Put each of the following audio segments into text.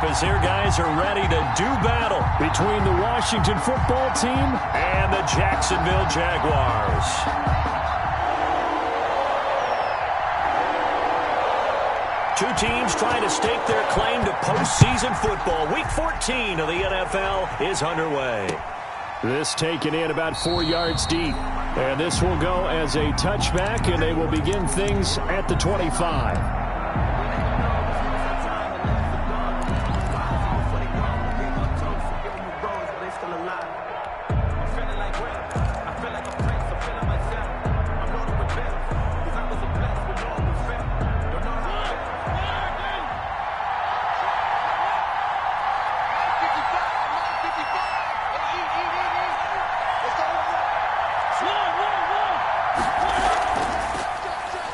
as their guys are ready to do battle between the Washington football team and the Jacksonville Jaguars. Two teams trying to stake their claim to postseason football. Week 14 of the NFL is underway. This taken in about 4 yards deep. And this will go as a touchback, and they will begin things at the 25.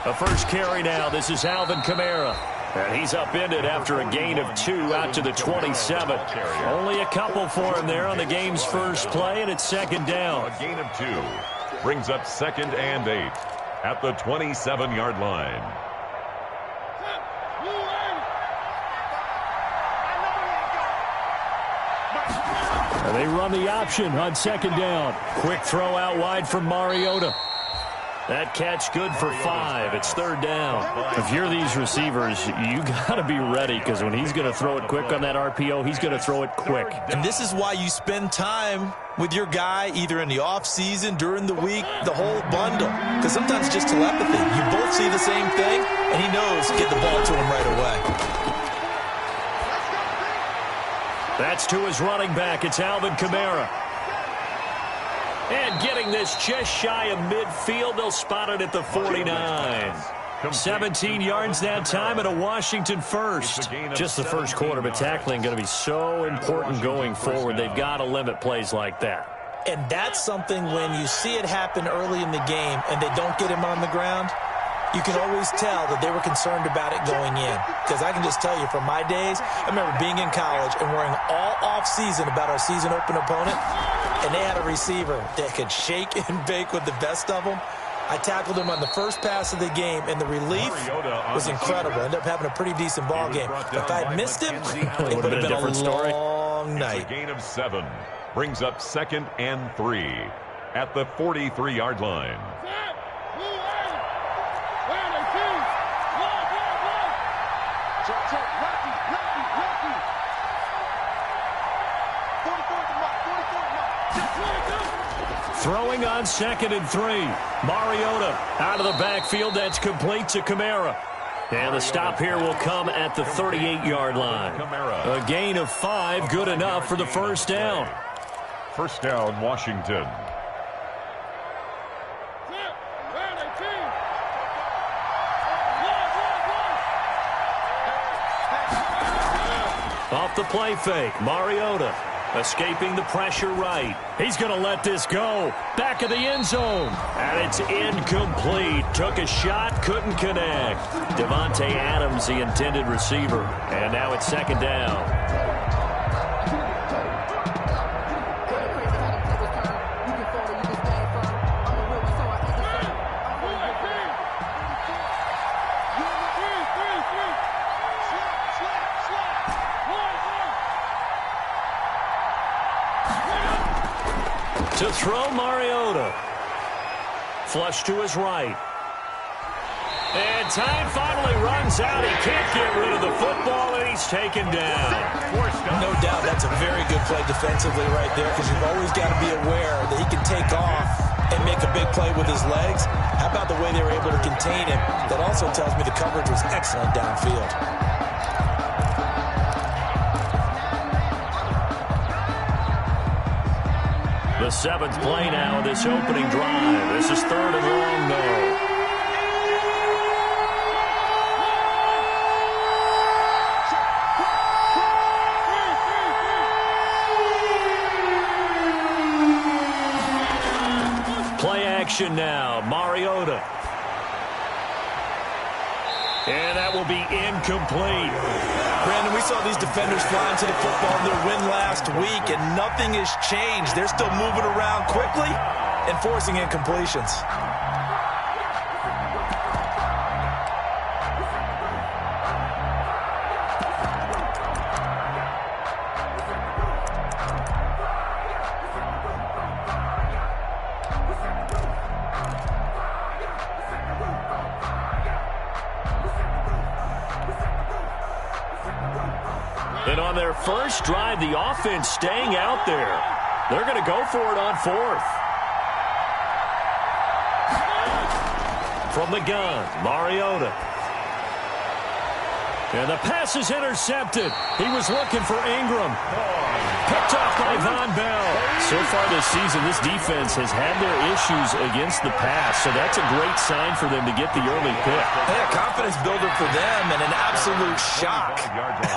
The first carry now. This is Alvin Kamara. And he's upended after a gain of 2 out to the 27. Only a couple for him there on the game's first play, and it's second down. A gain of 2 brings up 2nd and 8 at the 27-yard line. And they run the option on second down. Quick throw out wide from Mariota. That catch good for 5. It's third down. If you're these receivers, you got to be ready, because when he's going to throw it quick on that RPO, he's going to throw it quick. And this is why you spend time with your guy either in the offseason, during the week, the whole bundle. Because sometimes it's just telepathy. You both see the same thing, and he knows to get the ball to him right away. That's to his running back. It's Alvin Kamara. And getting this just shy of midfield, they'll spot it at the 49. 17 yards that time and a Washington first. Just the first quarter, but tackling going to be so important going forward. They've got to limit plays like that. And that's something when you see it happen early in the game and they don't get him on the ground, you can always tell that they were concerned about it going in. Because I can just tell you from my days, I remember being in college and worrying all off-season about our season open opponent, and they had a receiver that could shake and bake with the best of them. I tackled him on the first pass of the game, and the relief was incredible. I ended up having a pretty decent ball game. If I'd missed him, it would have been a long night. A gain of 7 brings up 2nd and 3 at the 43-yard line. Throwing on 2nd and 3. Mariota out of the backfield. That's complete to Kamara. And the stop here will come at the 38-yard line. A gain of 5, good enough for the first down. First down, Washington. Off the play fake, Mariota escaping the pressure right. He's going to let this go. Back of the end zone. And it's incomplete. Took a shot, couldn't connect. Devontae Adams, the intended receiver. And now it's second down. To throw, Mariota. Flush to his right. And time finally runs out. He can't get rid of the football, and he's taken down. No doubt that's a very good play defensively right there, because you've always got to be aware that he can take off and make a big play with his legs. How about the way they were able to contain him? That also tells me the coverage was excellent downfield. The 7th play now of this opening drive. This is 3rd and long, though. Play action now. Mariota. And that will be incomplete. Brandon, we saw these defenders flying to the football in their win last week, and nothing has changed. They're still moving around quickly and forcing incompletions. And on their first drive, the offense staying out there. They're going to go for it on fourth. From the gun, Mariota. And the pass is intercepted. He was looking for Ingram. Picked off by Von Bell. So far this season, this defense has had their issues against the pass, so that's a great sign for them to get the early pick. Yeah, confidence builder for them and an absolute shock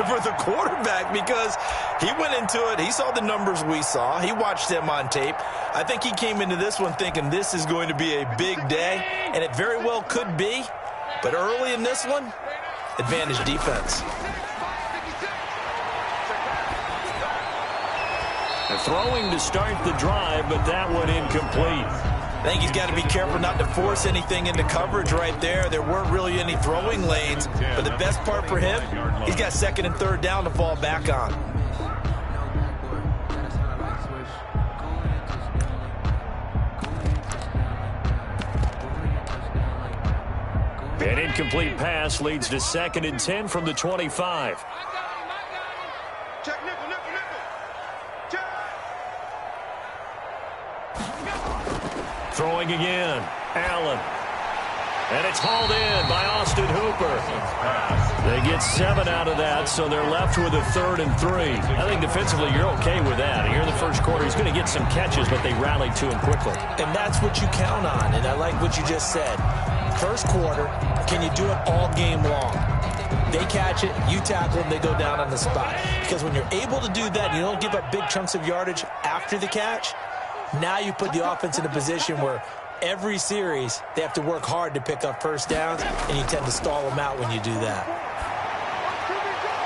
for the quarterback because he went into it. He saw the numbers we saw. He watched them on tape. I think he came into this one thinking this is going to be a big day, and it very well could be. But early in this one, advantage defense. Throwing to start the drive, but that one incomplete. I think he's got to be careful not to force anything into coverage right there. There weren't really any throwing lanes, but the best part for him, he's got second and third down to fall back on. An incomplete pass leads to 2nd and 10 from the 25. Throwing again, Allen. And it's hauled in by Austin Hooper. They get 7 out of that, so they're left with a 3rd and 3. I think defensively you're okay with that. Here in the first quarter, he's going to get some catches, but they rallied to him quickly. And that's what you count on, and I like what you just said. First quarter, can you do it all game long? They catch it, you tackle them, they go down on the spot. Because when you're able to do that, you don't give up big chunks of yardage after the catch. Now you put the offense in a position where every series they have to work hard to pick up first downs, and you tend to stall them out when you do that.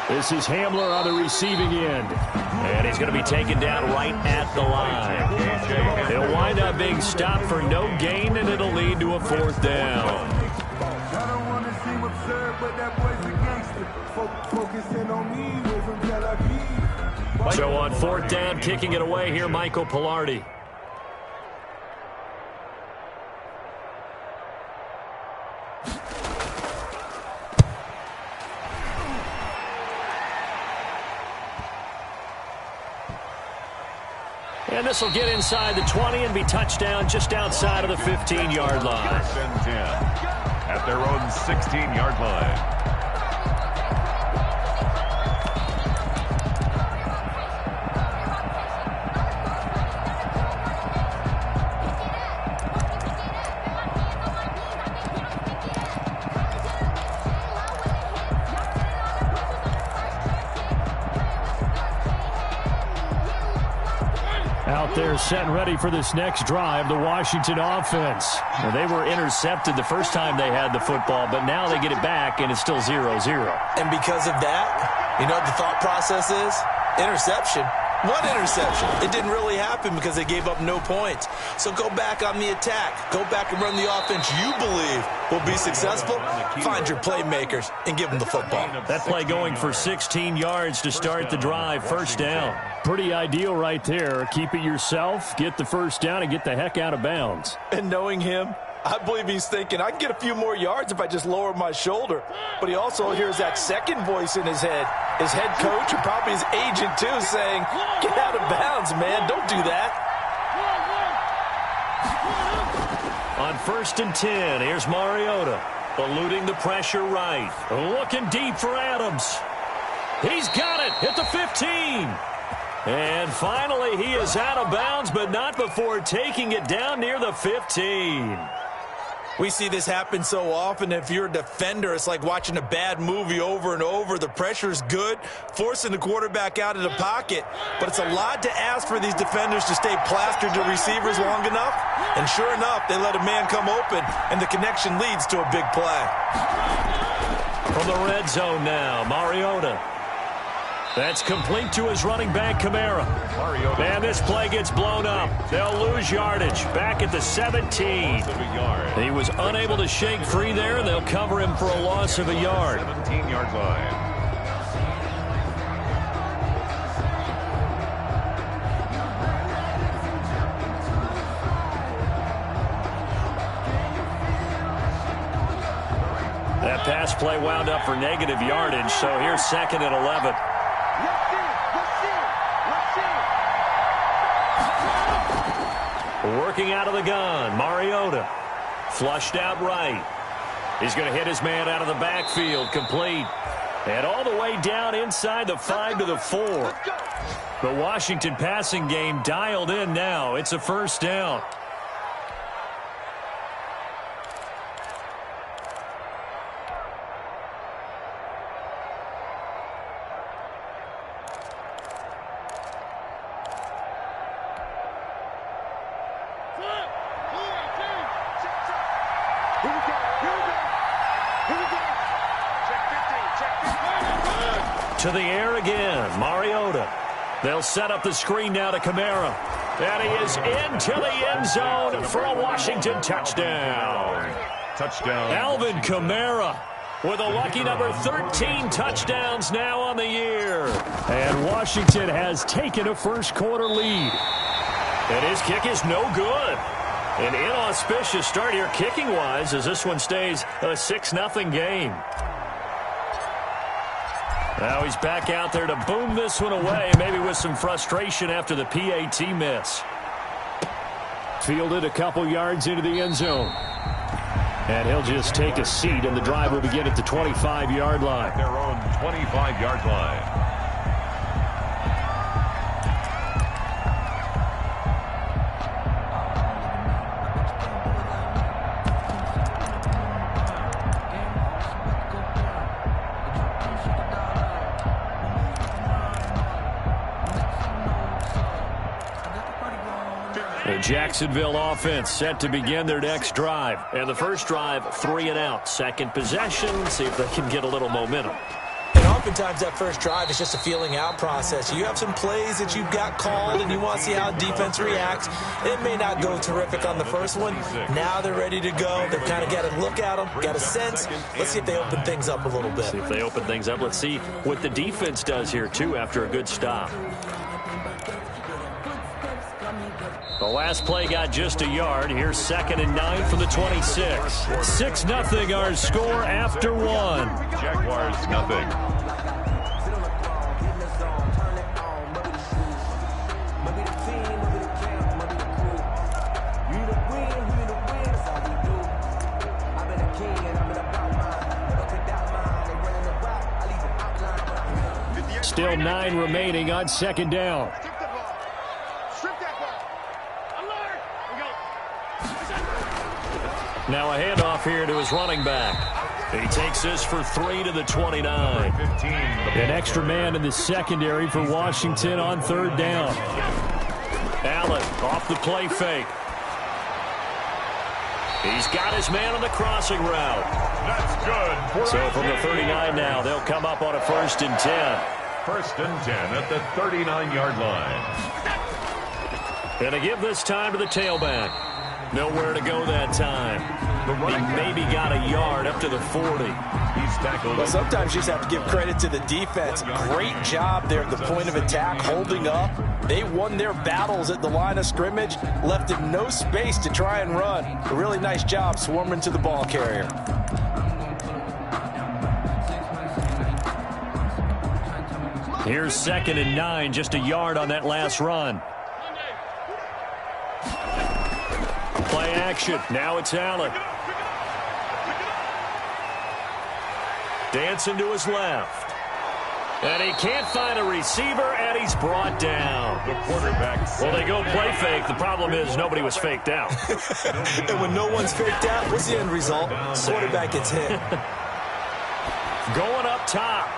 This is Hamler on the receiving end. And he's going to be taken down right at the line. He'll wind up being stopped for no gain, and it'll lead to a 4th down. So on 4th down, kicking it away here, Michael Pilardi. And this will get inside the 20 and be touchdown just outside of the 15-yard line. 1st and 10 at their own 16-yard line. Out there set and ready for this next drive, the Washington offense. Well, they were intercepted the first time they had the football, but now they get it back, and it's still 0-0. And because of that, you know what the thought process is? Interception. One interception. It didn't really happen because they gave up no points. So go back on the attack. Go back and run the offense you believe will be successful. Find your playmakers and give them the football. That play going for 16 yards to start the drive. 1st down. Pretty ideal right there. Keep it yourself, get the 1st down, and get the heck out of bounds. And knowing him, I believe he's thinking, I can get a few more yards if I just lower my shoulder. But he also hears that second voice in his head. His head coach, and probably his agent too, saying, get out of bounds, man. Don't do that. On 1st and 10, here's Mariota. Eluding the pressure right. Looking deep for Adams. He's got it at the 15. And finally, he is out of bounds, but not before taking it down near the 15. We see this happen so often. If you're a defender, it's like watching a bad movie over and over. The pressure's good, forcing the quarterback out of the pocket. But it's a lot to ask for these defenders to stay plastered to receivers long enough. And sure enough, they let a man come open, and the connection leads to a big play. From the red zone now, Mariota. That's complete to his running back, Kamara. And this play gets blown up. They'll lose yardage back at the 17. He was unable to shake free there, and they'll cover him for a loss of a yard. 17-yard line. That pass play wound up for negative yardage, so here's 2nd and 11. Working out of the gun, Mariota. Flushed out right. He's going to hit his man out of the backfield, complete. And all the way down inside the 5 to the 4. The Washington passing game dialed in now. It's a first down. To the air again, Mariota. They'll set up the screen now to Kamara. And he is into the end zone for a Washington touchdown. Touchdown. Alvin Kamara with a lucky number 13 touchdowns now on the year. And Washington has taken a first-quarter lead. And his kick is no good. An inauspicious start here kicking-wise as this one stays a 6-0 game. Now he's back out there to boom this one away, maybe with some frustration after the PAT miss. Fielded a couple yards into the end zone. And he'll just take a seat, and the drive will begin at the 25-yard line. Their own 25-yard line. The Jacksonville offense set to begin their next drive. And the first drive, 3 and out. Second possession, see if they can get a little momentum. And oftentimes that first drive is just a feeling out process. You have some plays that you've got called and you want to see how defense reacts. It may not go terrific on the first one. Now they're ready to go. They've kind of got to look at them, got a sense. Let's see if they open things up a little bit. See if they open things up. Let's see what the defense does here, too, after a good stop. The last play got just a yard. Here's 2nd and 9 from the 26. 6-0 our score after 1. Jaguars nothing. Still 9 remaining on 2nd down. Now a handoff here to his running back. He takes this for 3 to the 29. An extra man in the secondary for Washington on 3rd down. Allen off the play fake. He's got his man on the crossing route. That's good. So from the 39 now, they'll come up on a 1st and 10. 1st and 10 at the 39-yard line. And to give this time to the tailback. Nowhere to go that time. He maybe got a yard up to the 40. He's tackled. Well, sometimes you just have to give credit to the defense. Great job there at the point of attack, holding up. They won their battles at the line of scrimmage, left him no space to try and run. A really nice job swarming to the ball carrier. Here's 2nd and 9, just a yard on that last run. Play action. Now it's Allen. Dancing to his left. And he can't find a receiver, and he's brought down. The quarterback. Well, they go play fake. The problem is nobody was faked out. And when no one's faked out, what's the end result? Quarterback gets hit. Going up top.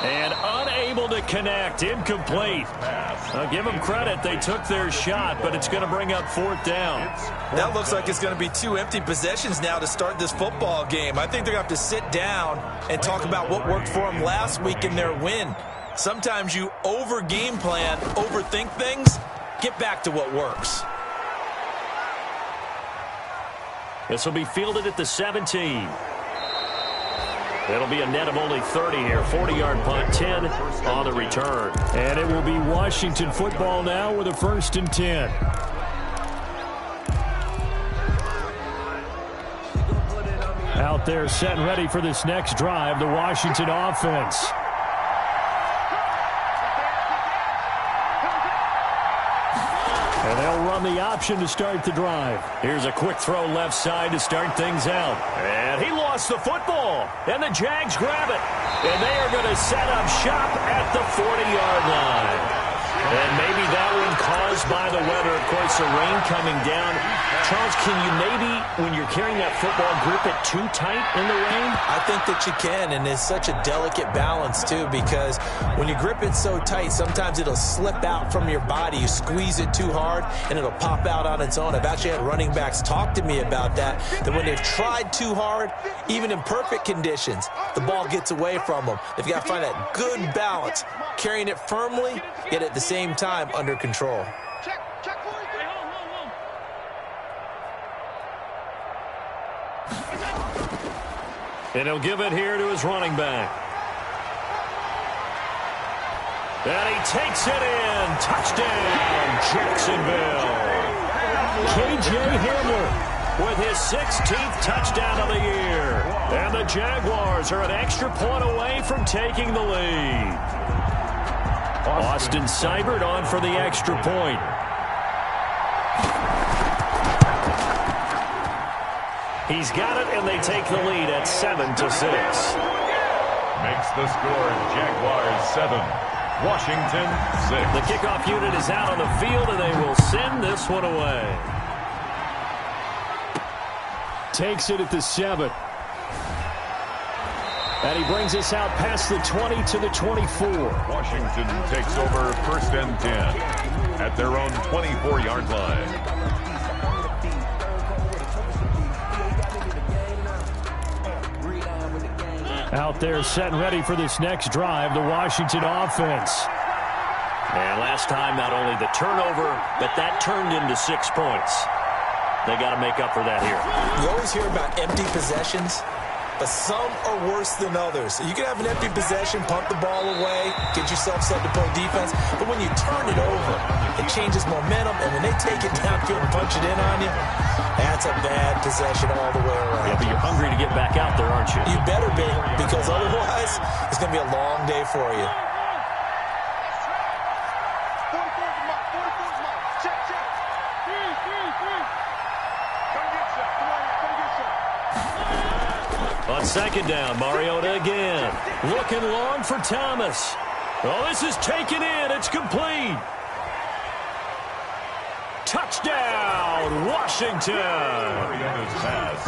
And unable to connect. Incomplete. I'll give them credit. They took their shot, but it's going to bring up 4th down. That looks like it's going to be 2 empty possessions now to start this football game. I think they're going to have to sit down and talk about what worked for them last week in their win. Sometimes you over-game plan, overthink things, get back to what works. This will be fielded at the 17. It'll be a net of only 30 here. 40-yard punt, 10 on the return. And it will be Washington football now with a 1st and 10. Out Out there set and ready for this next drive, the Washington offense. And they'll run the option to start the drive. Here's a quick throw left side to start things out. And he lost the football. And the Jags grab it. And they are going to set up shop at the 40-yard line. And maybe that one caused by the weather. Of course, the rain coming down. Charles, can you maybe, when you're carrying that football, grip it too tight in the rain? I think that you can, and it's such a delicate balance, too, because when you grip it so tight, sometimes it'll slip out from your body. You squeeze it too hard, and it'll pop out on its own. I've actually had running backs talk to me about that when they've tried too hard, even in perfect conditions, the ball gets away from them. They've got to find that good balance, carrying it firmly, yet at the same time under control. And he'll give it here to his running back. And he takes it in. Touchdown, Jacksonville. K.J. Hamler with his 16th touchdown of the year. And the Jaguars are an extra point away from taking the lead. Austin Seibert on for the extra point. He's got it, and they take the lead at 7-6. Makes the score Jaguars 7, Washington 6. The kickoff unit is out on the field, and they will send this one away. Takes it at the 7. And he brings us out past the 20 to the 24. Washington takes over 1st and 10 at their own 24-yard line. Out there set and ready for this next drive, the Washington offense. And last time, not only the turnover, but that turned into 6 points. They got to make up for that here. You always hear about empty possessions, but some are worse than others. You can have an empty possession, pump the ball away, get yourself set to play defense, but when you turn it over, it changes momentum, and when they take it downfield and punch it in on you, that's a bad possession all the way around. Yeah, but you're hungry to get back out there, aren't you? You better be, because otherwise, it's going to be a long day for you. On second down, Mariota again. Looking long for Thomas. Oh, this is taken in. It's complete. Touchdown, Washington.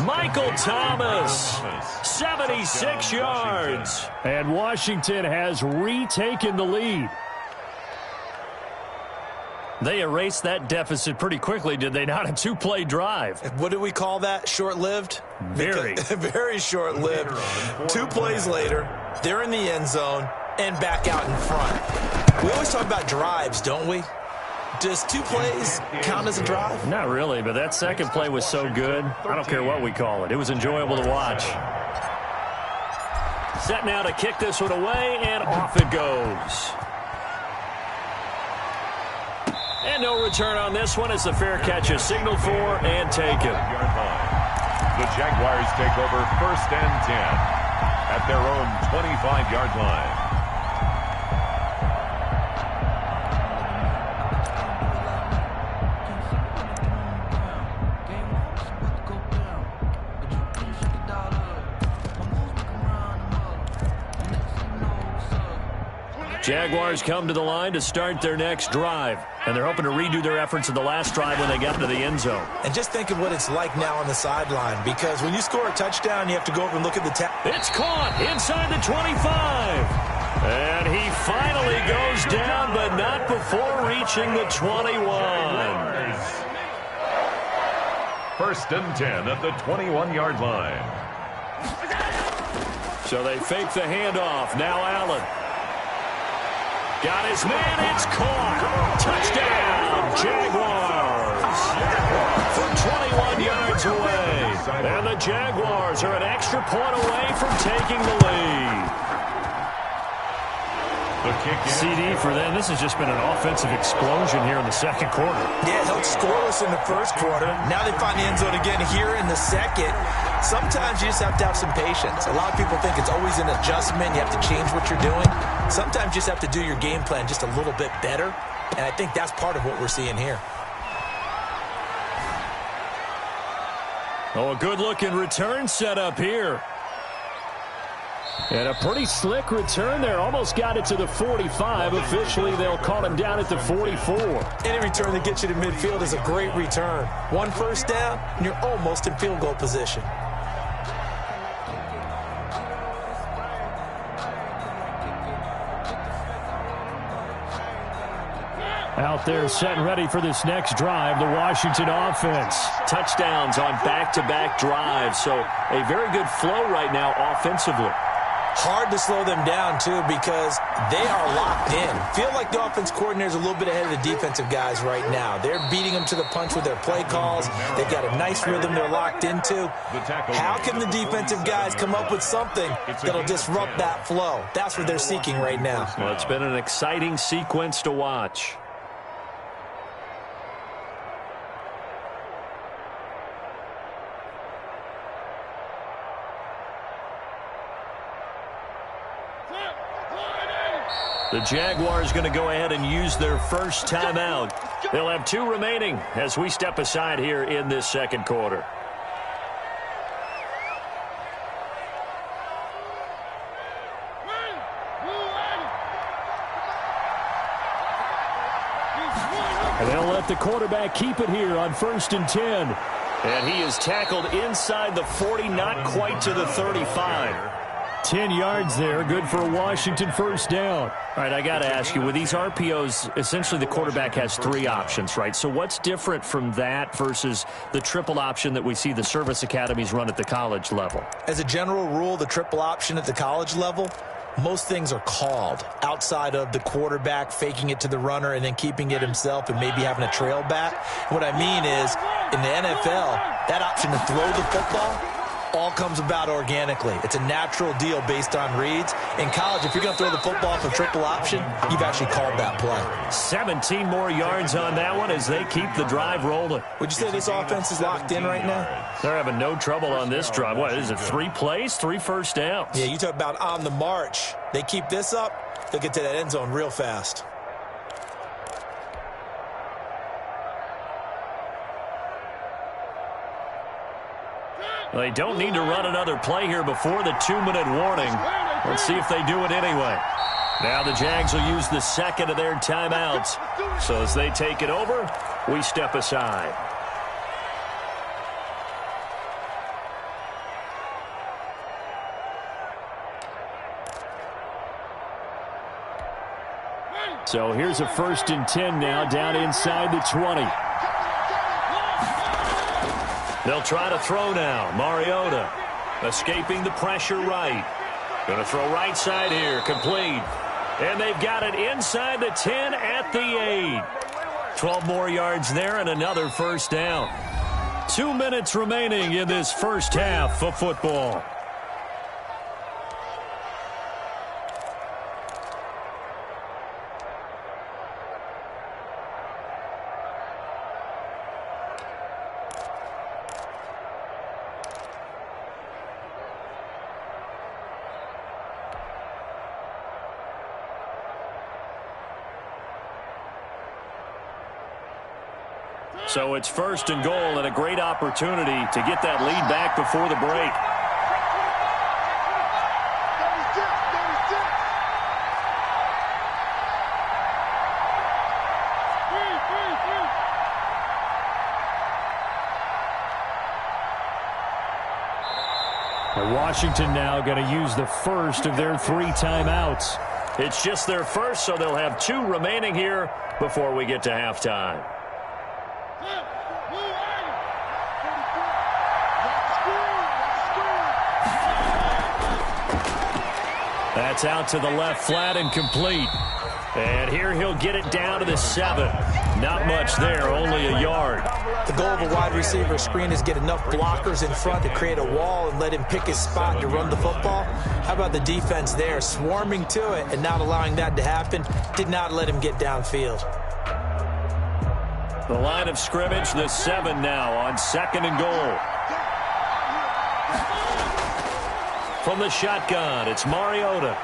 Michael Thomas, 76 yards. And Washington has retaken the lead. They erased that deficit pretty quickly, did they not? A 2-play drive. What do we call that? Short-lived? Very. Very short-lived. 2 plays later, they're in the end zone and back out in front. We always talk about drives, don't we? Does 2 plays count as a drive? Not really, but that second play was so good. I don't care what we call it. It was enjoyable to watch. Set now to kick this one away, and off it goes. And no return on this one as the fair catch is signaled for and taken. The Jaguars take over 1st and 10 at their own 25-yard line. Jaguars come to the line to start their next drive. And they're hoping to redo their efforts in the last drive when they got to the end zone. And just think of what it's like now on the sideline, because when you score a touchdown, you have to go over and look at the It's caught inside the 25. And he finally goes down, but not before reaching the 21. 1st and 10 at the 21-yard line. So they fake the handoff. Now Allen. Got his man, it's caught. Touchdown, Jaguars. From 21 yards away. And the Jaguars are an extra point away from taking the lead. The kick in. CD for them. This has just been an offensive explosion here in the second quarter. Yeah, held scoreless in the first quarter. Now they find the end zone again here in the second. Sometimes you just have to have some patience. A lot of people think it's always an adjustment. You have to change what you're doing. Sometimes you just have to do your game plan just a little bit better. And I think that's part of what we're seeing here. Oh, a good-looking return set up here. And a pretty slick return there. Almost got it to the 45. Officially, they'll call him down at the 44. Any return that gets you to midfield is a great return. One first down, and you're almost in field goal position. Out there set and ready for this next drive, the Washington offense. Touchdowns on back-to-back drives, so a very good flow right now offensively. Hard to slow them down, too, because they are locked in. Feel like the offense coordinator is a little bit ahead of the defensive guys right now. They're beating them to the punch with their play calls. They've got a nice rhythm they're locked into. How can the defensive guys come up with something that'll disrupt that flow? That's what they're seeking right now. Well, it's been an exciting sequence to watch. The Jaguars going to go ahead and use their first timeout. They'll have 2 remaining as we step aside here in this second quarter. And they'll let the quarterback keep it here on 1st and 10. And he is tackled inside the 40, not quite to the 35. 10 yards there, good for a Washington first down. All right, I got to ask you, with these RPOs, essentially the quarterback has 3 options, right? So what's different from that versus the triple option that we see the service academies run at the college level? As a general rule, the triple option at the college level, most things are called outside of the quarterback faking it to the runner and then keeping it himself and maybe having a trail back. What I mean is, in the NFL, that option to throw the football all comes about organically. It's a natural deal based on reads. In college, if you're going to throw the football for triple option, you've actually called that play. 17 more yards on that one as they keep the drive rolling. Would you say this offense is locked in right now? They're having no trouble on this drive. What is it, 3 plays, 3 first downs? Yeah, you talk about on the march. They keep this up, they'll get to that end zone real fast. They don't need to run another play here before the 2-minute warning. Let's see if they do it anyway. Now the Jags will use the second of their timeouts. So as they take it over, we step aside. So here's a 1st and 10 now, down inside the 20. They'll try to throw now. Mariota escaping the pressure right. Going to throw right side here. Complete. And they've got it inside the 10 at the 8. 12 more yards there and another first down. 2 minutes remaining in this first half of football. So it's 1st and goal and a great opportunity to get that lead back before the break. And Washington now going to use the first of their 3 timeouts. It's just their first, so they'll have 2 remaining here before we get to halftime. That's out to the left flat and complete. And here he'll get it down to the 7. Not much there, only a yard. The goal of a wide receiver screen is get enough blockers in front to create a wall and let him pick his spot to run the football. How about the defense there, swarming to it and not allowing that to happen? Did not let him get downfield. The line of scrimmage, the 7 now on 2nd and goal. From the shotgun, it's Mariota.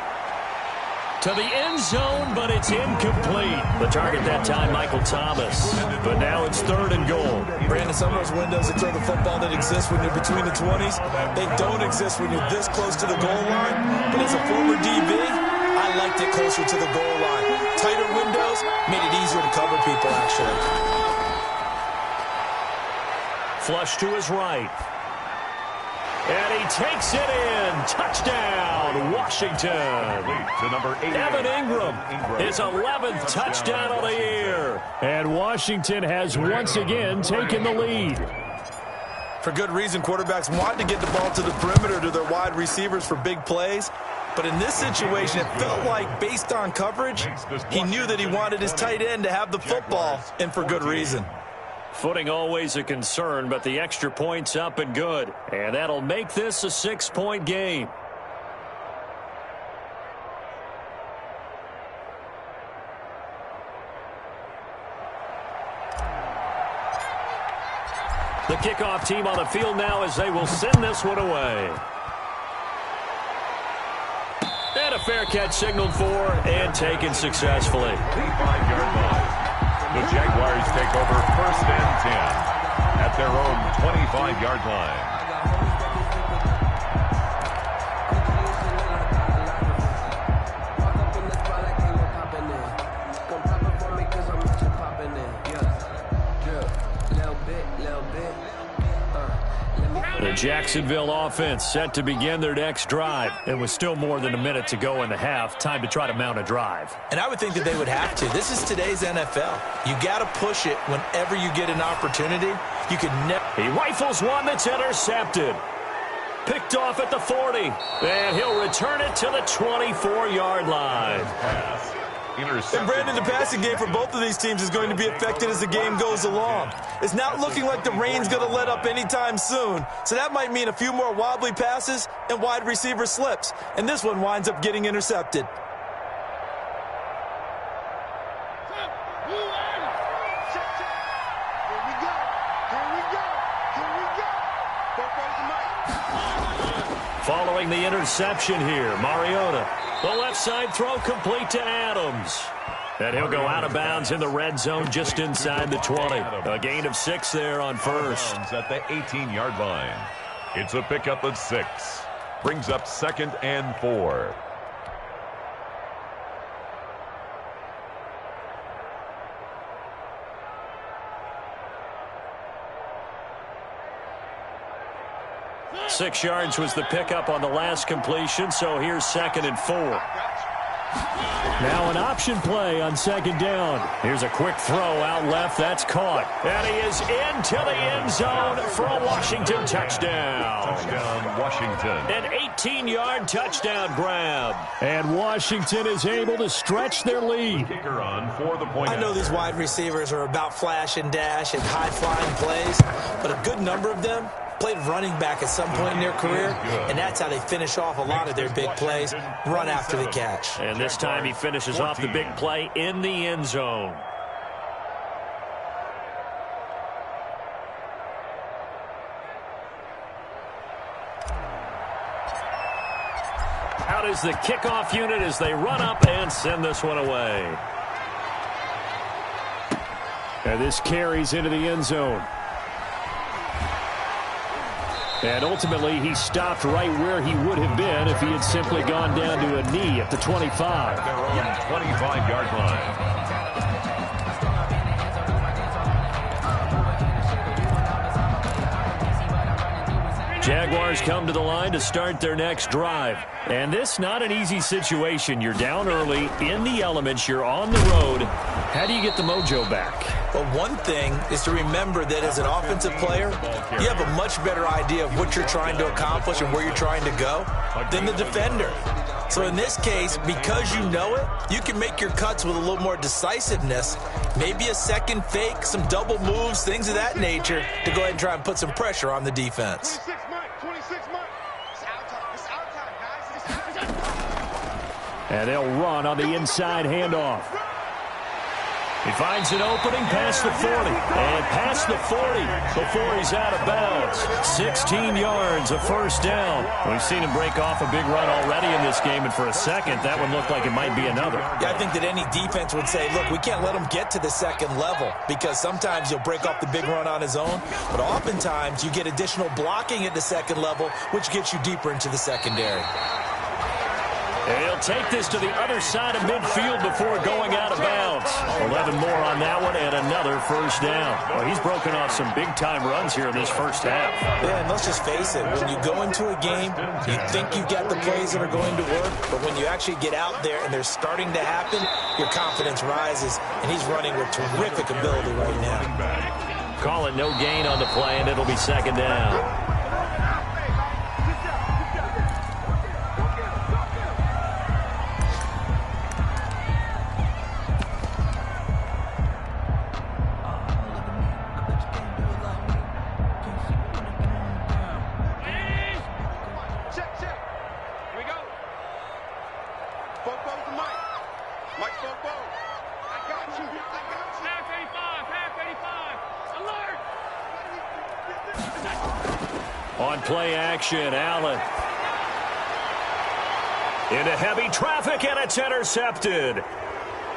To the end zone, but it's incomplete. The target that time, Michael Thomas. But now it's 3rd and goal. Brandon, some of those windows to throw the football that exist when you're between the 20s, they don't exist when you're this close to the goal line. But as a former DB, I liked it closer to the goal line. Tighter windows made it easier to cover people, actually. Flush to his right. And he takes it in. Touchdown, Washington. To number 8. Evan Ingram, his 11th touchdown of the year. And Washington has once again taken the lead. For good reason, quarterbacks want to get the ball to the perimeter to their wide receivers for big plays. But in this situation, it felt like, based on coverage, he knew that he wanted his tight end to have the football, and for good reason. Footing always a concern, but the extra point's up and good. And that'll make this a 6-point game. The kickoff team on the field now as they will send this one away. And a fair catch signaled for and taken successfully. 5-yard line. The Jaguars take over 1st and 10 at their own 25-yard line. The Jacksonville offense set to begin their next drive. It was still more than a minute to go in the half. Time to try to mount a drive. And I would think that they would have to. This is today's NFL. You got to push it whenever you get an opportunity. You could never. He rifles one that's intercepted. Picked off at the 40. And he'll return it to the 24-yard line. Pass. And Brandon, the passing game for both of these teams is going to be affected as the game goes along. It's not looking like the rain's going to let up anytime soon. So that might mean a few more wobbly passes and wide receiver slips. And this one winds up getting intercepted. Following the interception here, Mariota. The left side throw complete to Adams. And he'll go out of bounds in the red zone just inside the 20. A gain of 6 there on first. At the 18-yard line. It's a pickup of 6. Brings up 2nd and 4. Six yards was the pickup on the last completion, so here's 2nd and 4. Now an option play on 2nd down. Here's a quick throw out left. That's caught. And he is into the end zone for a Washington touchdown. Touchdown, Washington. An 18-yard touchdown grab. And Washington is able to stretch their lead. Kicker on for the point. I know these wide receivers are about flash and dash and high-flying plays, but a good number of them played running back at some point in their career, and that's how they finish off a lot of their big plays, run after the catch. And this time he finishes off the big play in the end zone. Out is the kickoff unit as they run up and send this one away. And this carries into the end zone. And ultimately, he stopped right where he would have been if he had simply gone down to a knee at the 25. Their own 25-yard line. Jaguars come to the line to start their next drive. And this not an easy situation. You're down early, in the elements, you're on the road. How do you get the mojo back? Well, one thing is to remember that as an offensive player, you have a much better idea of what you're trying to accomplish and where you're trying to go than the defender. So in this case, because you know it, you can make your cuts with a little more decisiveness, maybe a second fake, some double moves, things of that nature, to go ahead and try and put some pressure on the defense. 26 Mike. It's our time. It's our time, guys. It's our time. And they'll run on the inside handoff. He finds an opening past the 40 and past the 40 before he's out of bounds. 16 yards, a first down. We've seen him break off a big run already in this game, and for a second, that one looked like it might be another. Yeah, I think that any defense would say, look, we can't let him get to the second level because sometimes he'll break off the big run on his own, but oftentimes you get additional blocking at the second level, which gets you deeper into the secondary. And he'll take this to the other side of midfield before going out of bounds. 11 more on that one and another first down. Well, he's broken off some big-time runs here in this first half. Yeah, and let's just face it. When you go into a game, you think you've got the plays that are going to work, but when you actually get out there and they're starting to happen, your confidence rises, and he's running with terrific ability right now. Call it no gain on the play, and it'll be second down. On play action, Allen. Into heavy traffic, and it's intercepted.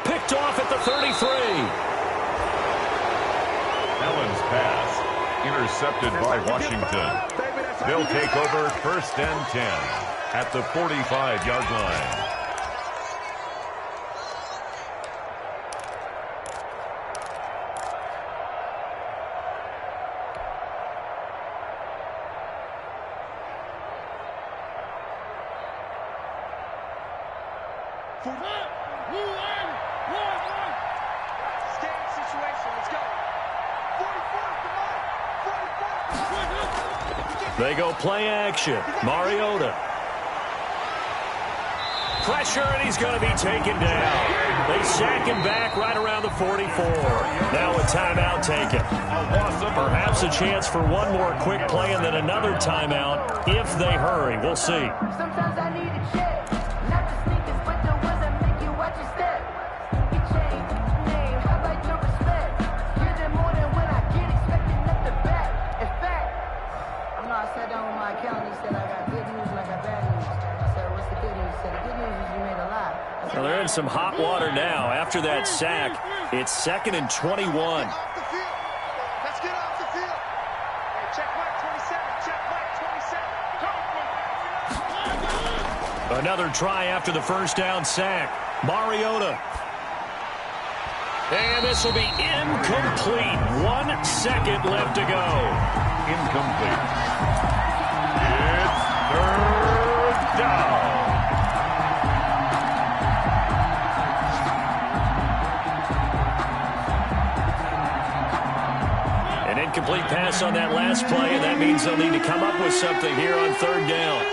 Picked off at the 33. Allen's pass intercepted by Washington. They'll take over first and 10 at the 45-yard line. They go play action. Mariota. Pressure, and he's going to be taken down. They sack him back right around the 44. Now a timeout taken. Perhaps a chance for one more quick play and then another timeout if they hurry. We'll see. Sometimes I need a check. Not the sneakers, but the ones that make you watch your step. Your chain, name, how about your respect? Give them more than when I get expecting nothing back. In fact, I sat down with my accountant. He said, I got good news and I got bad news. I said, what's the good news? He said, the good news is you made a lot. Well, they're in some hot water now. After that sack, it's 2nd and 21. Off the field. Let's get off the field. Hey, check Mike 27. Check Mike 27. Another try after the first down sack. Mariota. And this will be incomplete. 1 second left to go. Incomplete. It's third down. An incomplete pass on that last play, and that means they'll need to come up with something here on third down.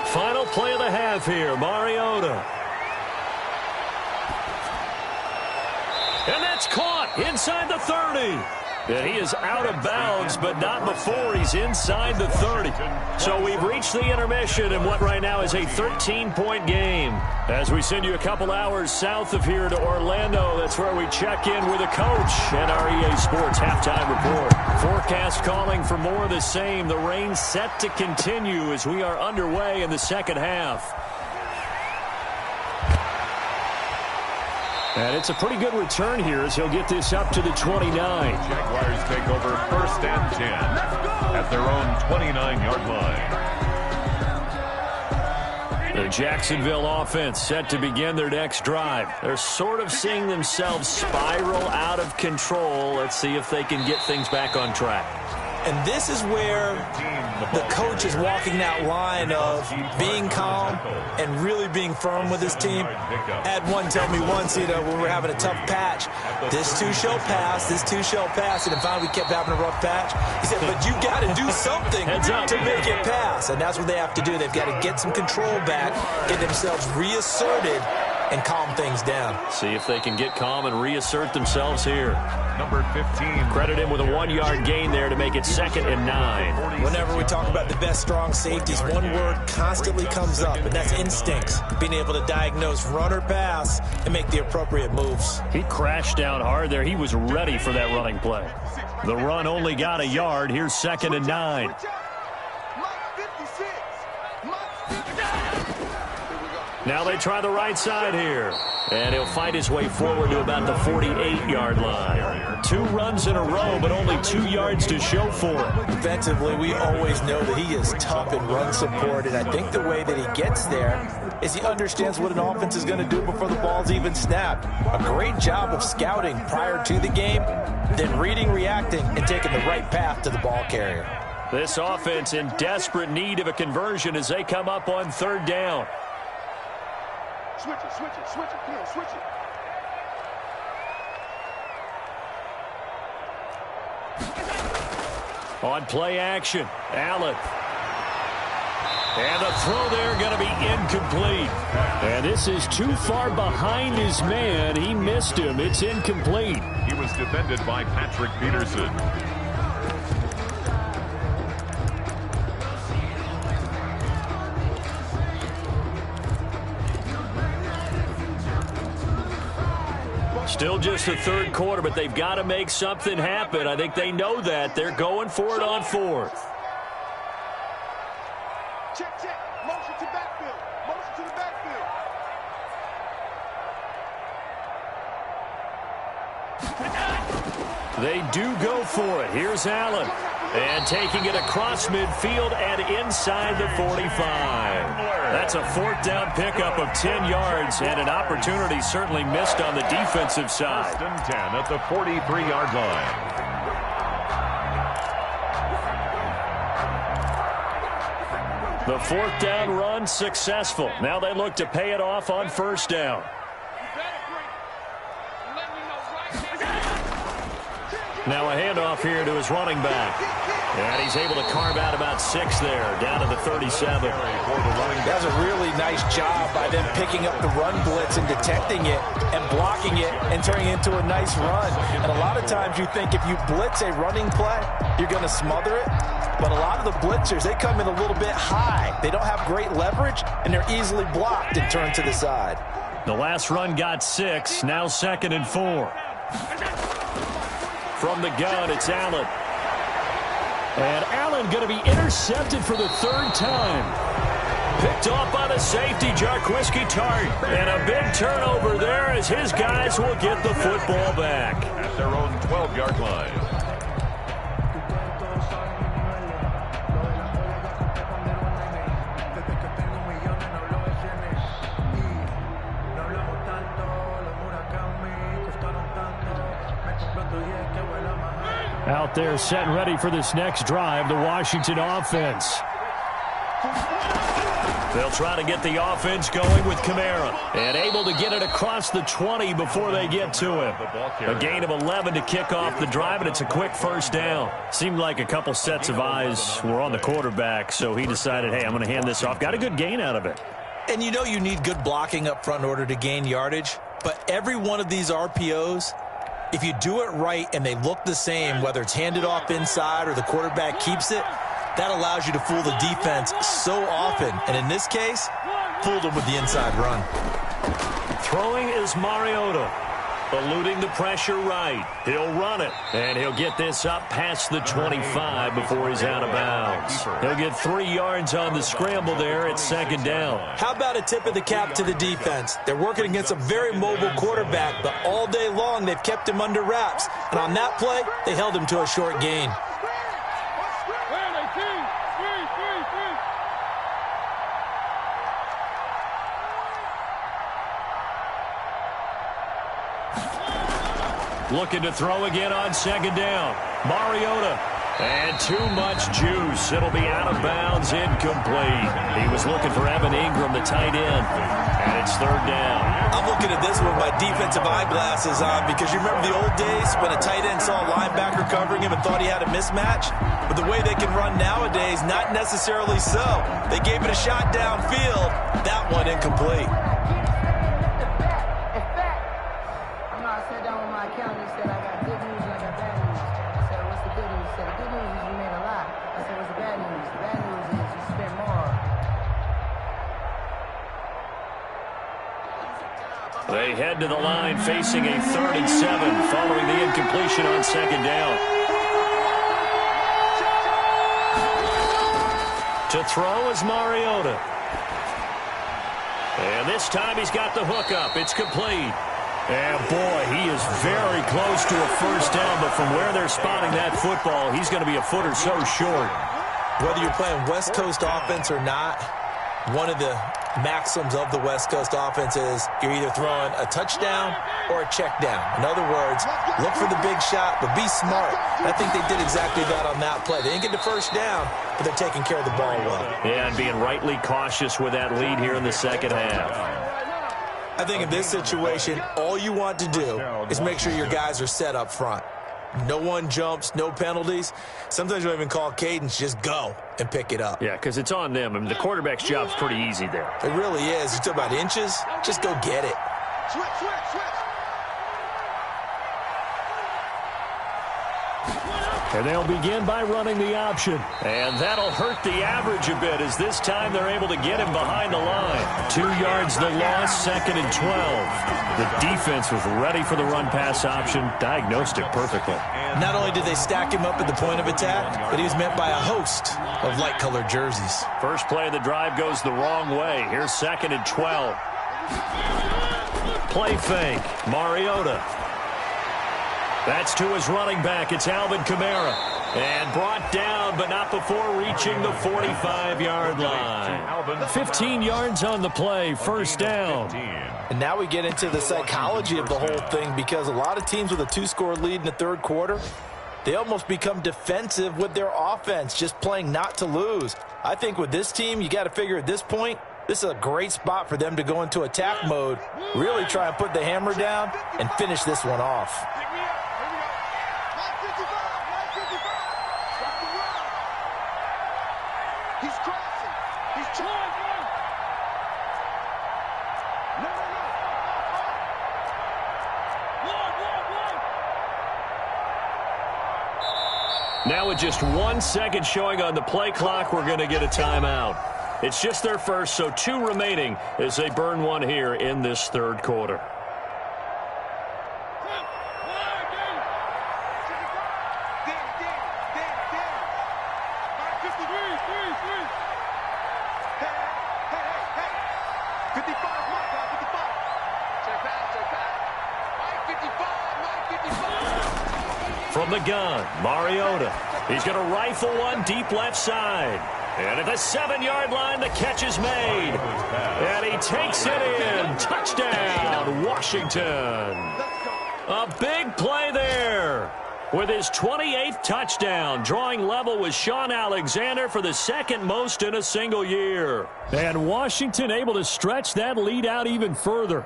Final play of the half here, Mariota. And that's caught inside the 30. And he is out of bounds, but not before he's inside the 30. So we've reached the intermission in what right now is a 13-point game. As we send you a couple hours south of here to Orlando, that's where we check in with a coach and our EA Sports halftime report. Forecast calling for more of the same. The rain set to continue as we are underway in the second half. And it's a pretty good return here as he'll get this up to the 29. Jaguars take over first and 10 at their own 29-yard line. The Jacksonville offense set to begin their next drive. They're sort of seeing themselves spiral out of control. Let's see if they can get things back on track. And this is where the coach is walking that line of being calm and really being firm with his team. I had one tell me once, when we were having a tough patch, this too shall pass, this too shall pass. And then finally we kept having a rough patch. He said, but you got to do something to make it pass. And that's what they have to do. They've got to get some control back, get themselves reasserted, and calm things down. See if they can get calm and reassert themselves here. Number 15. Credit him with a 1-yard gain there to make it 2nd and 9. Whenever we talk about the best strong safeties, one word constantly comes up, and that's instincts. Being able to diagnose run or pass and make the appropriate moves. He crashed down hard there. He was ready for that running play. The run only got a yard. Here's 2nd and 9. Now they try the right side here. And he'll fight his way forward to about the 48-yard line. 2 runs in a row, but only 2 yards to show for it. Defensively, we always know that he is tough in run support, and I think the way that he gets there is he understands what an offense is going to do before the ball's even snapped. A great job of scouting prior to the game, then reading, reacting, and taking the right path to the ball carrier. This offense in desperate need of a conversion as they come up on 3rd down. Switch it, switch it, switch it. Come on, switch it. On play action, Allen. And the throw there going to be incomplete. And this is too far behind his man. He missed him. It's incomplete. He was defended by Patrick Peterson. Still just the 3rd quarter, but they've got to make something happen. I think they know that. They're going for it on 4th. Check, check. Motion to backfield. Motion to the backfield. They do go for it. Here's Allen. And taking it across midfield and inside the 45. That's a 4th down pickup of 10 yards and an opportunity certainly missed on the defensive side. 1st and 10 at the 43-yard line. The 4th down run successful. Now they look to pay it off on 1st down. Now a handoff here to his running back. And he's able to carve out about 6 there, down to the 37. That was a really nice job by them picking up the run blitz and detecting it and blocking it and turning it into a nice run. And a lot of times you think if you blitz a running play, you're going to smother it. But a lot of the blitzers, they come in a little bit high. They don't have great leverage, and they're easily blocked and turned to the side. The last run got 6, now 2nd and 4. From the gun, it's Allen. And Allen going to be intercepted for the 3rd time. Picked off by the safety, Jarquiski Tart. And a big turnover there as his guys will get the football back. At their own 12-yard line. Out there set and ready for this next drive, the Washington offense. They'll try to get the offense going with Kamara. And able to get it across the 20 before they get to him. A gain of 11 to kick off the drive, and it's a quick 1st down. Seemed like a couple sets of eyes were on the quarterback, so he decided, hey, I'm going to hand this off. Got a good gain out of it. And you know you need good blocking up front in order to gain yardage. But every one of these RPOs, if you do it right and they look the same, whether it's handed off inside or the quarterback keeps it, that allows you to fool the defense so often. And in this case, fooled them with the inside run. Throwing is Mariota. Eluding the pressure right. He'll run it. And he'll get this up past the 25 before he's out of bounds. He'll get 3 yards on the scramble there at 2nd down. How about a tip of the cap to the defense? They're working against a very mobile quarterback, but all day long they've kept him under wraps. And on that play, they held him to a short gain. Looking to throw again on 2nd down. Mariota And too much juice. It'll be out of bounds, incomplete. He was looking for Evan Ingram, the tight end, and it's third down. I'm looking at this with my defensive eyeglasses on because you remember the old days when a tight end saw a linebacker covering him and thought he had a mismatch? But the way they can run nowadays, not necessarily so. They gave it a shot downfield. That one incomplete. They head to the line facing a 3rd and 7 following the incompletion on second down. To throw is Mariota. And this time he's got the hook up. It's complete. And boy, he is very close to a first down, but from where they're spotting that football, he's going to be a foot or so short. Whether you're playing West Coast offense or not, one of the maxims of the West Coast offense is you're either throwing a touchdown or a check down. In other words, look for the big shot, but be smart. And I think they did exactly that on that play. They didn't get the first down, but they're taking care of the ball well. Yeah, and being rightly cautious with that lead here in the second half. I think in this situation, all you want to do is make sure your guys are set up front. No one jumps, no penalties. Sometimes you don't even call cadence, just go and pick it up. Yeah, because it's on them. I mean, the quarterback's job's pretty easy there. It really is. You talk about inches, just go get it. Switch. And they'll begin by running the option. And that'll hurt the average a bit as this time they're able to get him behind the line. 2 yards the loss, 2nd and 12. The defense was ready for the run-pass option, diagnosed it perfectly. Not only did they stack him up at the point of attack, but he was met by a host of light-colored jerseys. First play of the drive goes the wrong way. Here's 2nd and 12. Play fake, Mariota. That's to his running back. It's Alvin Kamara. And brought down, but not before reaching the 45-yard line. 15 yards on the play, first down. And now we get into the psychology of the whole thing because a lot of teams with a 2-score lead in the third quarter, they almost become defensive with their offense, just playing not to lose. I think with this team, you got to figure at this point, this is a great spot for them to go into attack mode, really try and put the hammer down and finish this one off. Now with just 1 second showing on the play clock, we're going to get a timeout. It's just their first, so 2 remaining as they burn one here in this third quarter. From the gun, Mariota. He's going to rifle one deep left side. And at the 7-yard line, the catch is made. And he takes it in. Touchdown, Washington. A big play there. With his 28th touchdown, drawing level with Sean Alexander for the second most in a single year. And Washington able to stretch that lead out even further.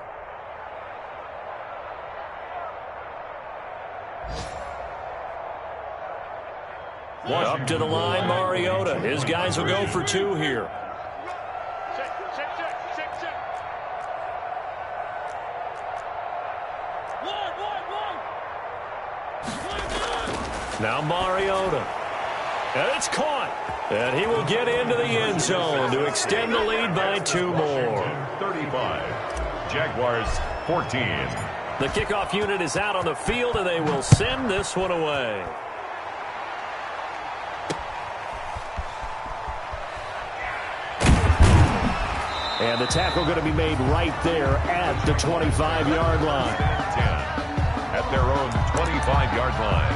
Up to the line, Mariota. His guys will go for 2 here. Now Mariota. And it's caught. And he will get into the end zone to extend the lead by 2 more. 35. Jaguars 14. The kickoff unit is out on the field, and they will send this one away. And the tackle going to be made right there at the 25-yard line. 10 at their own 25-yard line.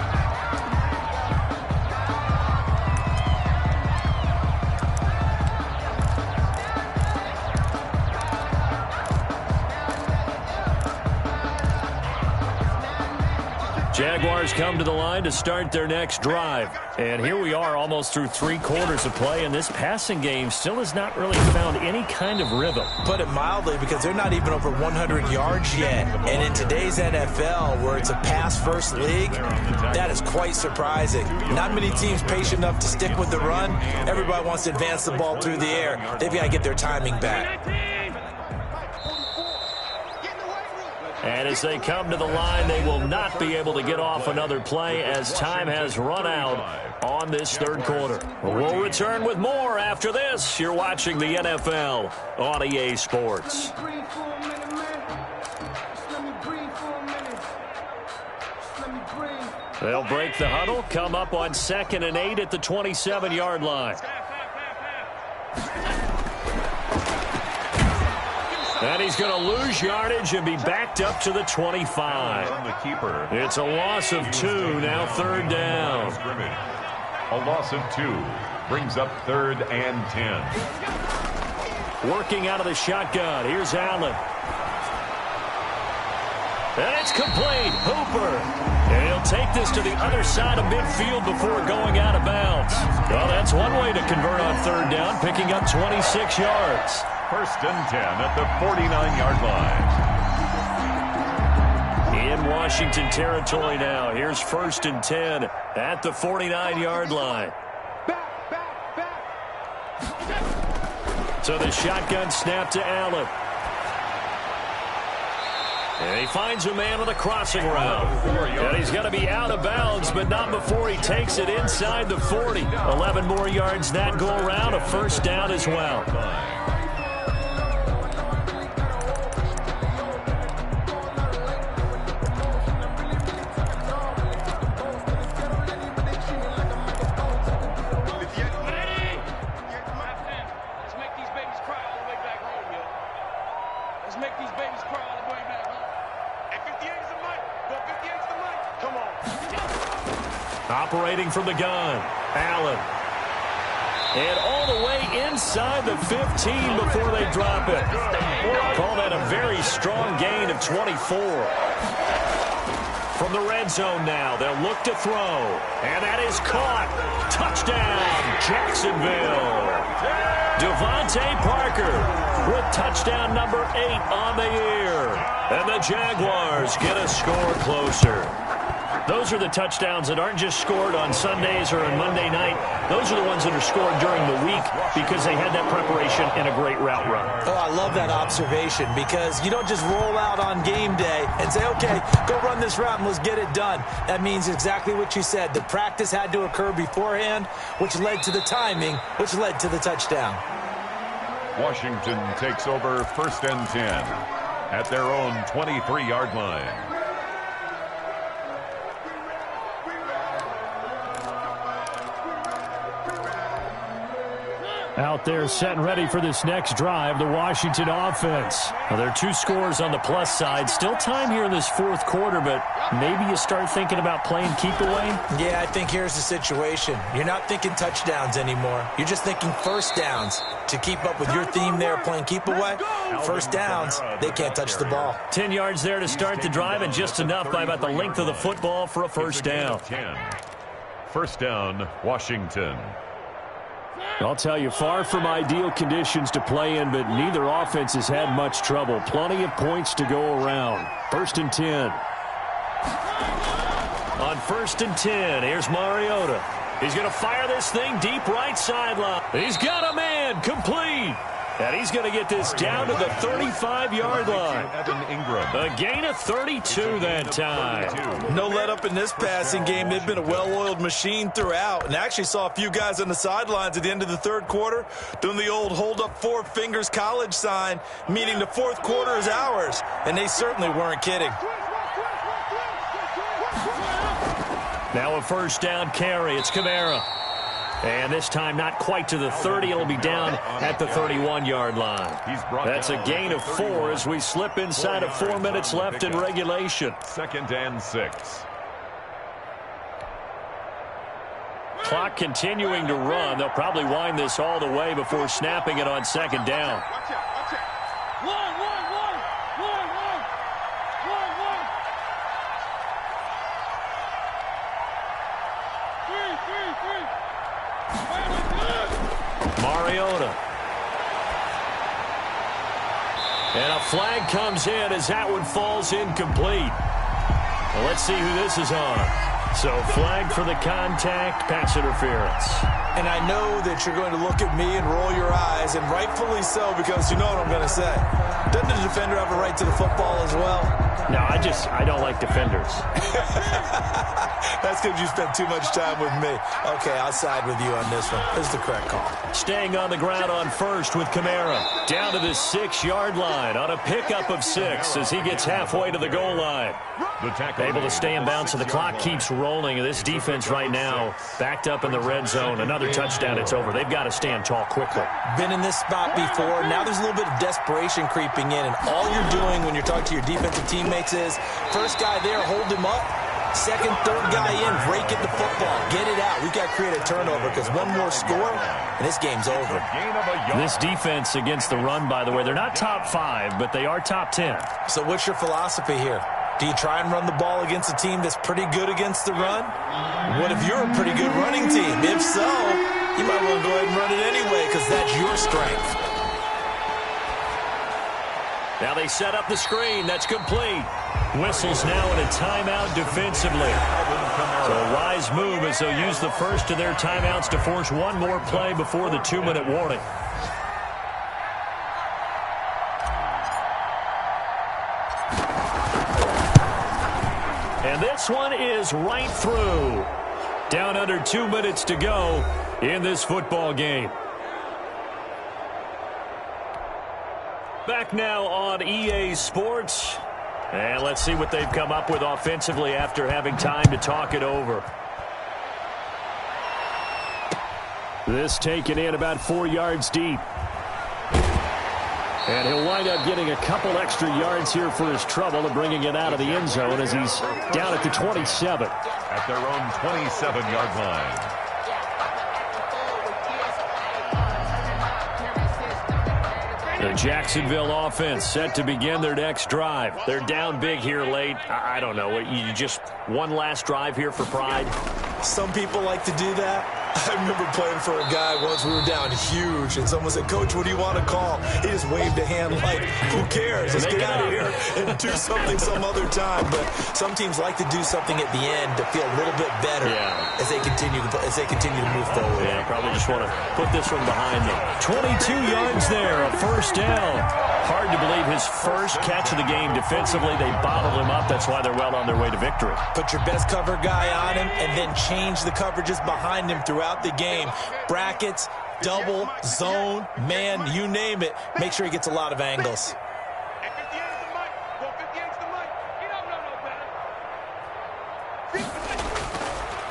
Jaguars come to the line to start their next drive. And here we are almost through 3 quarters of play, and this passing game still has not really found any kind of rhythm. Put it mildly, because they're not even over 100 yards yet. And in today's NFL, where it's a pass-first league, that is quite surprising. Not many teams patient enough to stick with the run. Everybody wants to advance the ball through the air. They've got to get their timing back. And as they come to the line, they will not be able to get off another play as time has run out on this third quarter. We'll return with more after this. You're watching the NFL on EA Sports. They'll break the huddle, come up on 2nd and 8 at the 27-yard line. And he's going to lose yardage and be backed up to the 25. It's a loss of 2, now 3rd down. A loss of 2 brings up 3rd and 10. Working out of the shotgun. Here's Allen. And it's complete. Hooper. And he'll take this to the other side of midfield before going out of bounds. Well, that's one way to convert on 3rd down, picking up 26 yards. 1st and 10 at the 49-yard line. In Washington territory now. Here's 1st and 10 at the 49-yard line. So the shotgun snap to Allen. And he finds a man with a crossing route. And he's going to be out of bounds, but not before he takes it inside the 40. 11 more yards that go around, a 1st down as well. Operating from the gun, Allen. And all the way inside the 15 before they drop it. Call that a very strong gain of 24. From the red zone now, they'll look to throw. And that is caught. Touchdown, Jacksonville. Devontae Parker with touchdown number 8 on the year. And the Jaguars get a score closer. Those are the touchdowns that aren't just scored on Sundays or on Monday night. Those are the ones that are scored during the week because they had that preparation and a great route run. Oh, I love that observation, because you don't just roll out on game day and say, okay, go run this route and let's get it done. That means exactly what you said. The practice had to occur beforehand, which led to the timing, which led to the touchdown. Washington takes over 1st and 10 at their own 23-yard line. Out there set and ready for this next drive, the Washington offense. Well, there are 2 scores on the plus side. Still time here in this 4th quarter, but maybe you start thinking about playing keep away? Yeah, I think here's the situation. You're not thinking touchdowns anymore. You're just thinking 1st downs. To keep up with your theme there, playing keep away, 1st downs, they can't touch the ball. 10 yards there to start the drive, and just enough by about the length of the football for a 1st down. 1st down, Washington. I'll tell you, far from ideal conditions to play in, but neither offense has had much trouble. Plenty of points to go around. 1st and 10. On 1st and 10, here's Mariota. He's going to fire this thing deep right sideline. He's got a man, complete. And he's going to get this down to the 35-yard line. A gain of 32 that time. No let up in this passing game. They've been a well-oiled machine throughout. And actually saw a few guys on the sidelines at the end of the 3rd quarter doing the old hold up 4 fingers college sign, meaning the 4th quarter is ours. And they certainly weren't kidding. Now a 1st down carry. It's Kamara. And this time not quite to the 30. It'll be down at the 31-yard line. That's a gain of 4 as we slip inside of 4 minutes left in regulation. 2nd and 6. Clock continuing to run. They'll probably wind this all the way before snapping it on 2nd down. flag comes in as that one falls incomplete. Well, let's see who this is on. So flag for the contact, pass interference. And I know that you're going to look at me and roll your eyes, and rightfully so, because you know what I'm going to say. Doesn't the defender have a right to the football as well? No, I don't like defenders. That's because you spent too much time with me. Okay, I'll side with you on this one. This is the correct call. Staying on the ground on first with Kamara. Down to the 6-yard line on a pickup of 6 as he gets halfway to the goal line. Able to stay in bounds, so the clock keeps rolling. This defense right now backed up in the red zone. Another touchdown, it's over. They've got to stand tall quickly. Been in this spot before. Now there's a little bit of desperation creeping in, and all you're doing when you're talking to your defensive teammates is first guy there, hold him up. Second, third guy in, break it the football. Get it out. We've got to create a turnover because one more score, and this game's over. This defense against the run, by the way, they're not top 5, but they are top 10. So what's your philosophy here? Do you try and run the ball against a team that's pretty good against the run? What if you're a pretty good running team? If so, you might want to go ahead and run it anyway because that's your strength. Now they set up the screen. That's complete. Whistles now in a timeout defensively. So a wise move as they'll use the first of their timeouts to force one more play before the 2-minute warning. And this one is right through. Down under 2 minutes to go in this football game. Back now on EA Sports. And let's see what they've come up with offensively after having time to talk it over. This taken in about 4 yards deep. And he'll wind up getting a couple extra yards here for his trouble and bringing it out of the end zone as he's down at the 27. At their own 27-yard line. The Jacksonville offense set to begin their next drive. They're down big here late. I don't know. You just one last drive here for pride? Some people like to do that. I remember playing for a guy once. We were down huge, and someone said, "Coach, what do you want to call?" He just waved a hand like, "Who cares? Let's get out of here and do something some other time." But some teams like to do something at the end to feel a little bit better as they continue to move forward. Yeah, probably just want to put this one behind them. 22 yards there, a first down. Hard to believe his first catch of the game defensively. They bottled him up. That's why they're well on their way to victory. Put your best cover guy on him and then change the coverages behind him throughout the game. Brackets, double, zone, man, you name it. Make sure he gets a lot of angles.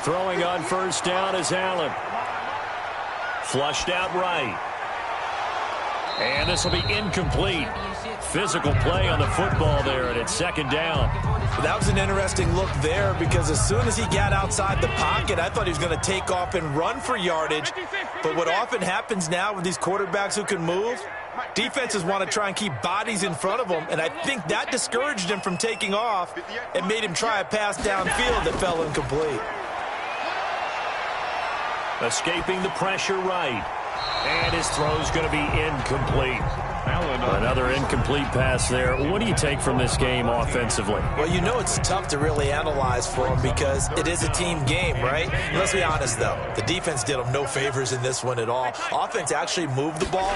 Throwing on first down is Allen. Flushed out right. And this will be incomplete. Physical play on the football there, and it's second down. That was an interesting look there because as soon as he got outside the pocket, I thought he was going to take off and run for yardage. But what often happens now with these quarterbacks who can move, defenses want to try and keep bodies in front of them, and I think that discouraged him from taking off and made him try a pass downfield that fell incomplete. Escaping the pressure right. And his throw's going to be incomplete. Another incomplete pass there. What do you take from this game offensively? Well, you know it's tough to really analyze for him because it is a team game, right? Let's be honest, though. The defense did him no favors in this one at all. Offense actually moved the ball.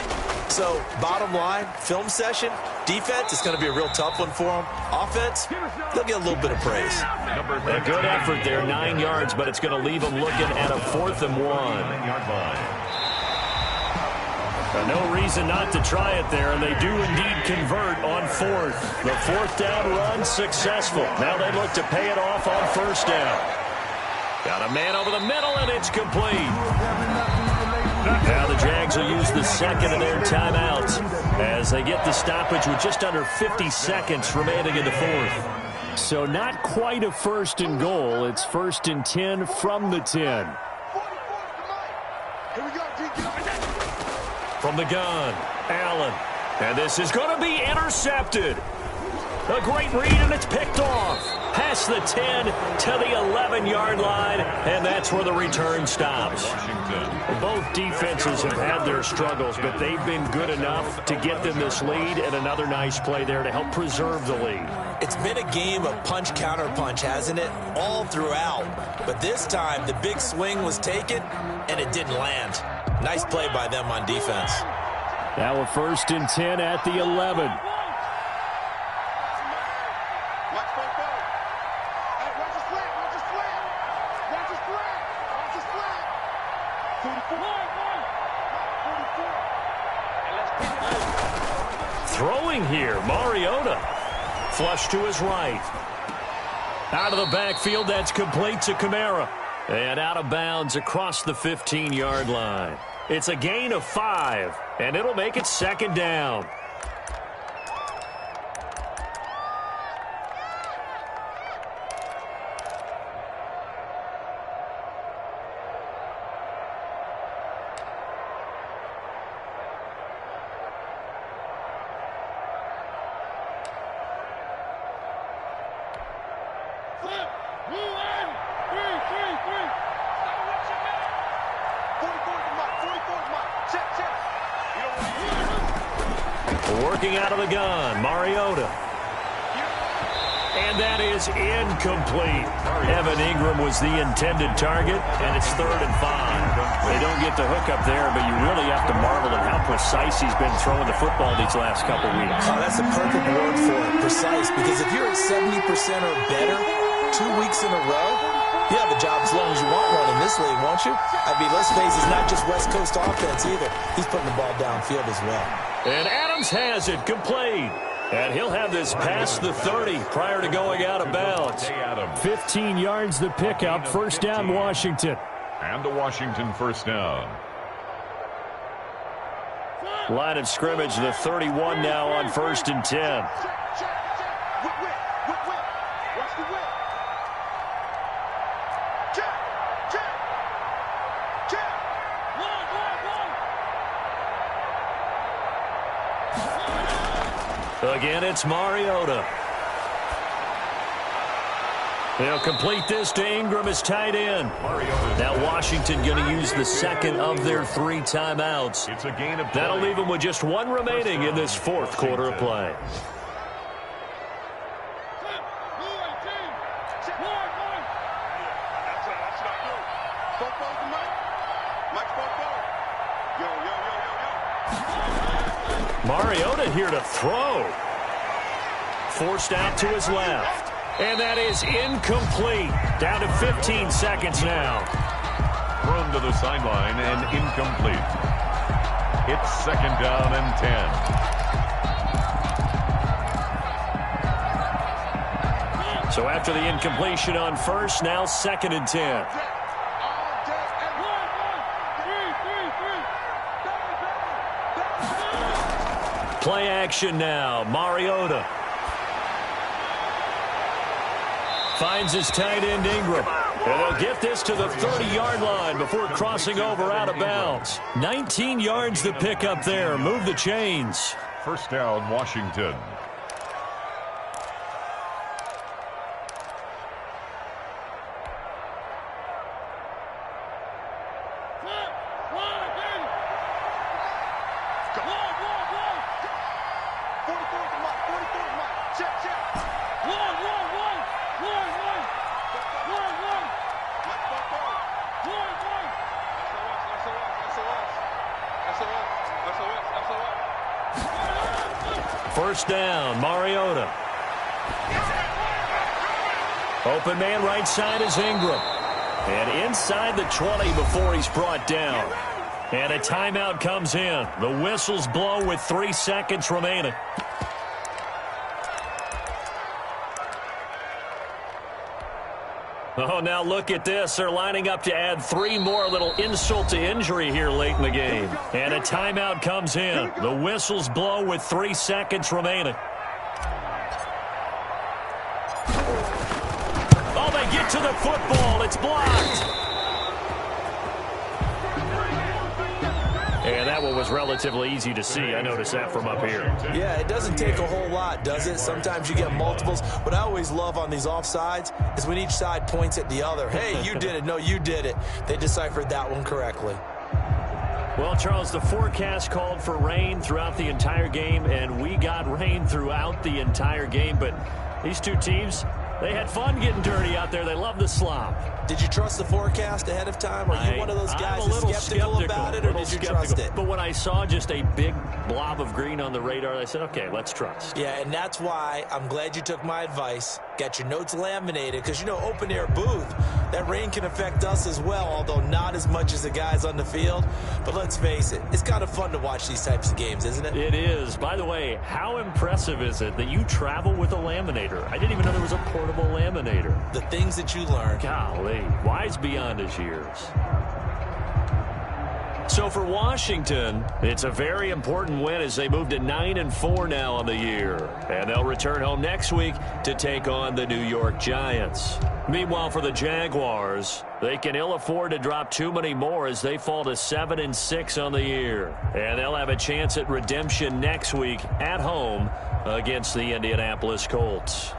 So, bottom line, film session, defense, it's going to be a real tough one for them. Offense, they'll get a little bit of praise. A good effort there, 9 yards, but it's going to leave them looking at a 4th and 1. No reason not to try it there, and they do indeed convert on 4th. The 4th down run successful. Now they look to pay it off on first down. Got a man over the middle, and it's complete. Now the Jags will use the second of their timeouts as they get the stoppage with just under 50 seconds remaining in the 4th. So not quite a 1st and goal. It's 1st and 10 from the 10. From the gun, Allen. And this is going to be intercepted. A great read, and it's picked off. Past the 10 to the 11-yard line, and that's where the return stops. Both defenses have had their struggles, but they've been good enough to get them this lead, and another nice play there to help preserve the lead. It's been a game of punch-counter-punch, hasn't it? All throughout. But this time, the big swing was taken, and it didn't land. Nice play by them on defense. Now a 1st and 10 at the 11. Throwing here, Mariota. Flush to his right. Out of the backfield, that's complete to Kamara. And out of bounds across the 15-yard line. It's a gain of 5, and it'll make it 2nd down. Working out of the gun, Mariota. And that is incomplete. Evan Ingram was the intended target, and it's 3rd and 5. They don't get the hook up there, but you really have to marvel at how precise he's been throwing the football these last couple weeks. Oh, that's a perfect word for it, precise, because if you're at 70% or better 2 weeks in a row, you have a job as long as you want one in this league, won't you? I mean, let's face it, it's not just West Coast offense either. He's putting the ball downfield as well. And Adams has it complete. And he'll have this past the 30 prior to going out of bounds. 15 yards the pickup. 1st down, Washington. And a Washington 1st down. Line of scrimmage, the 31 now on 1st and 10. Again, it's Mariota. They'll complete this to Ingram as tight end. Now Washington going to use the 2nd of their 3 timeouts. It's a gain of 10. That'll leave them with just 1 remaining in this 4th quarter of play. Mariota here to throw. Forced out to his left. And that is incomplete. Down to 15 seconds now. Thrown to the sideline and incomplete. It's 2nd down and 10. So after the incompletion on 1st, now 2nd and 10. Play action now. Mariota finds his tight end Ingram. And they'll get this to the 30-yard line before crossing over out of bounds. 19 yards to pick up there. Move the chains. 1st down, Washington. First down, Mariota. Open man right side is Ingram. And inside the 20 before he's brought down. And a timeout comes in. The whistles blow with 3 seconds remaining. Oh, now look at this. They're lining up to add 3 more, little insult to injury here late in the game. And a timeout comes in. The whistles blow with 3 seconds remaining. Oh, they get to the football. It's blocked. And that will it was relatively easy to see. I noticed that from up here. Yeah, it doesn't take a whole lot, does it? Sometimes you get multiples. What I always love on these offsides is when each side points at the other. Hey, you did it. No, you did it. They deciphered that one correctly. Well, Charles, the forecast called for rain throughout the entire game, and we got rain throughout the entire game. But these two teams, they had fun getting dirty out there. They love the slop. Did you trust the forecast ahead of time? Are you one of those guys that's skeptical about it, or did you trust it? But when I saw just a big blob of green on the radar, I said, okay, let's trust. Yeah, and that's why I'm glad you took my advice. Got your notes laminated, because, you know, open-air booth, that rain can affect us as well, although not as much as the guys on the field. But let's face it, it's kind of fun to watch these types of games, isn't it? It is. By the way, how impressive is it that you travel with a laminator? I didn't even know there was a portable laminator. The things that you learn. Golly, wise beyond his years. So for Washington, it's a very important win as they move to 9-4 now on the year. And they'll return home next week to take on the New York Giants. Meanwhile, for the Jaguars, they can ill afford to drop too many more as they fall to 7-6 on the year. And they'll have a chance at redemption next week at home against the Indianapolis Colts.